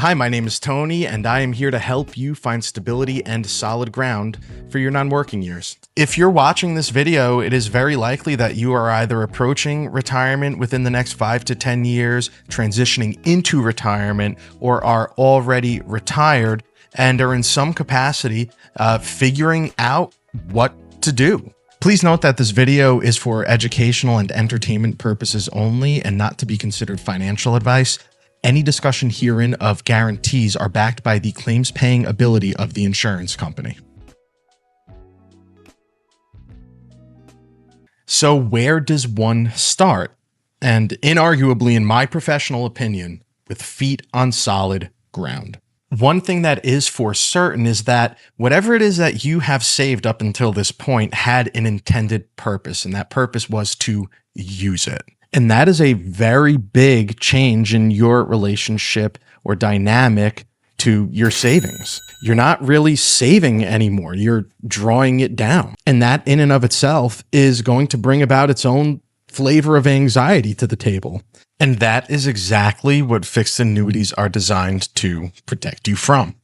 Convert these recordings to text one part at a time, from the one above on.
Hi, my name is Tony, and I am here to help you find stability and solid ground for your non-working years. If you're watching this video, it is very likely that you are either approaching retirement within the next 5 to 10 years, transitioning into retirement, or are already retired and are in some capacity figuring out what to do. Please note that this video is for educational and entertainment purposes only and not to be considered financial advice. Any discussion herein of guarantees are backed by the claims-paying ability of the insurance company. So where does one start? And inarguably, in my professional opinion, with feet on solid ground. One thing that is for certain is that whatever it is that you have saved up until this point had an intended purpose, and that purpose was to use it. And that is a very big change in your relationship or dynamic to your savings. You're not really saving anymore. You're drawing it down. And that in and of itself is going to bring about its own flavor of anxiety to the table. And that is exactly what fixed annuities are designed to protect you from.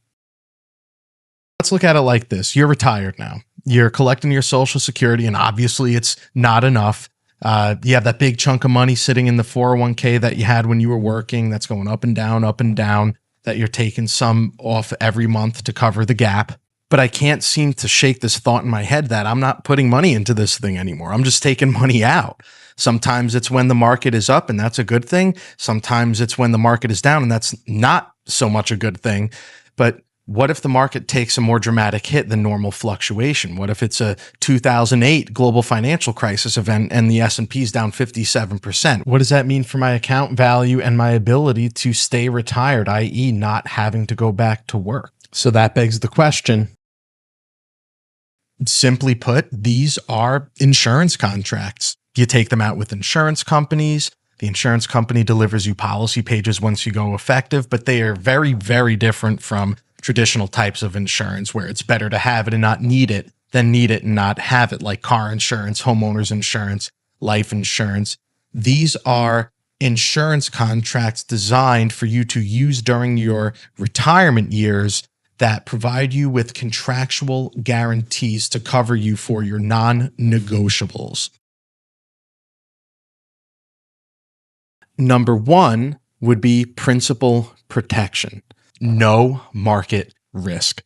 Let's look at it like this. You're retired now. You're collecting your Social Security, and obviously it's not enough. You have that big chunk of money sitting in the 401k that you had when you were working that's going up and down, that you're taking some off every month to cover the gap. But I can't seem to shake this thought in my head that I'm not putting money into this thing anymore. I'm just taking money out. Sometimes it's when the market is up and that's a good thing. Sometimes it's when the market is down and that's not so much a good thing. But what if the market takes a more dramatic hit than normal fluctuation? What if it's a 2008 global financial crisis event and the S&P is down 57%? What does that mean for my account value and my ability to stay retired, i.e. not having to go back to work? So that begs the question. Simply put, these are insurance contracts. You take them out with insurance companies. The insurance company delivers you policy pages once you go effective, but they are very, very different from traditional types of insurance where it's better to have it and not need it than need it and not have it, like car insurance, homeowners insurance, life insurance. These are insurance contracts designed for you to use during your retirement years that provide you with contractual guarantees to cover you for your non-negotiables. Number one would be principal protection. No market risk.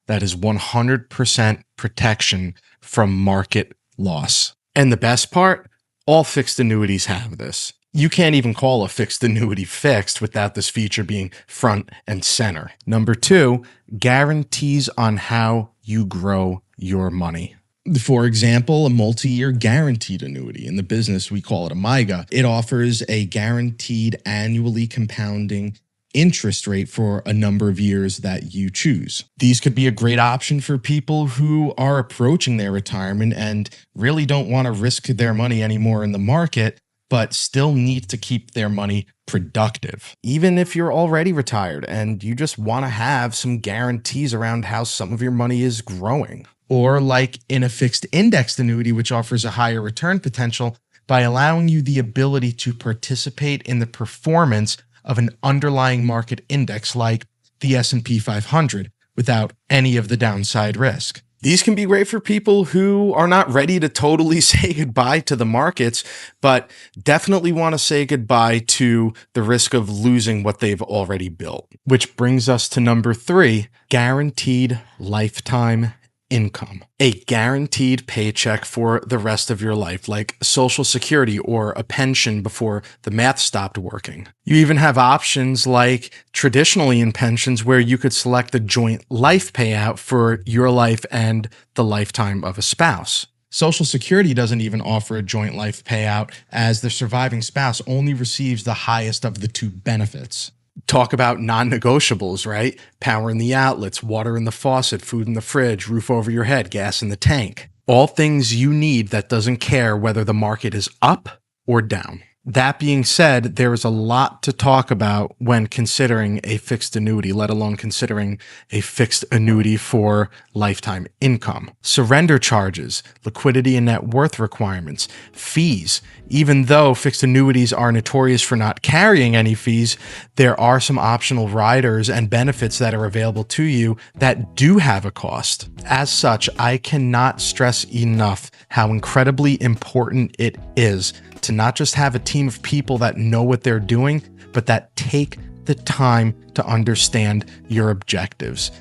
That is 100% protection from market loss. And the best part, all fixed annuities have this. You can't even call a fixed annuity fixed without this feature being front and center. Number two, guarantees on how you grow your money. For example, a multi-year guaranteed annuity. In the business, we call it a MYGA. It offers a guaranteed annually compounding interest rate for a number of years that you choose. These could be a great option for people who are approaching their retirement and really don't want to risk their money anymore in the market, but still need to keep their money productive. Even if you're already retired and you just want to have some guarantees around how some of your money is growing. Or like in a fixed indexed annuity, which offers a higher return potential by allowing you the ability to participate in the performance of an underlying market index like the S&P 500 without any of the downside risk. These can be great for people who are not ready to totally say goodbye to the markets, but definitely want to say goodbye to the risk of losing what they've already built. Which brings us to number three, guaranteed lifetime income. A guaranteed paycheck for the rest of your life, like Social Security or a pension before the math stopped working. You even have options like traditionally in pensions where you could select the joint life payout for your life and the lifetime of a spouse. Social Security doesn't even offer a joint life payout as the surviving spouse only receives the highest of the two benefits. Talk about non-negotiables, right? Power in the outlets, water in the faucet, food in the fridge, roof over your head, gas in the tank. All things you need that doesn't care whether the market is up or down. That being said, there is a lot to talk about when considering a fixed annuity, let alone considering a fixed annuity for lifetime income. Surrender charges, liquidity and net worth requirements, fees. Even though fixed annuities are notorious for not carrying any fees, there are some optional riders and benefits that are available to you that do have a cost. As such, I cannot stress enough how incredibly important it is to not just have a team of people that know what they're doing, but that take the time to understand your objectives.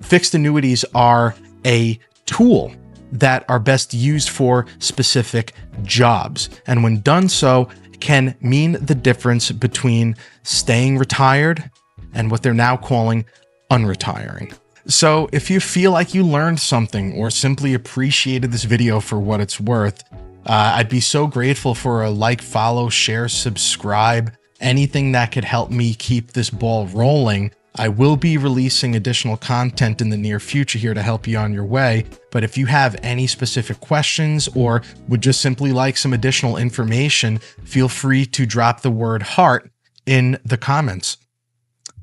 Fixed annuities are a tool that are best used for specific jobs. And when done so, can mean the difference between staying retired and what they're now calling unretiring. So if you feel like you learned something or simply appreciated this video for what it's worth, I'd be so grateful for a like, follow, share, subscribe, anything that could help me keep this ball rolling. I will be releasing additional content in the near future here to help you on your way. But if you have any specific questions or would just simply like some additional information, feel free to drop the word heart in the comments.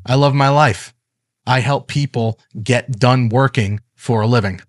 I love my life. I help people get done working for a living.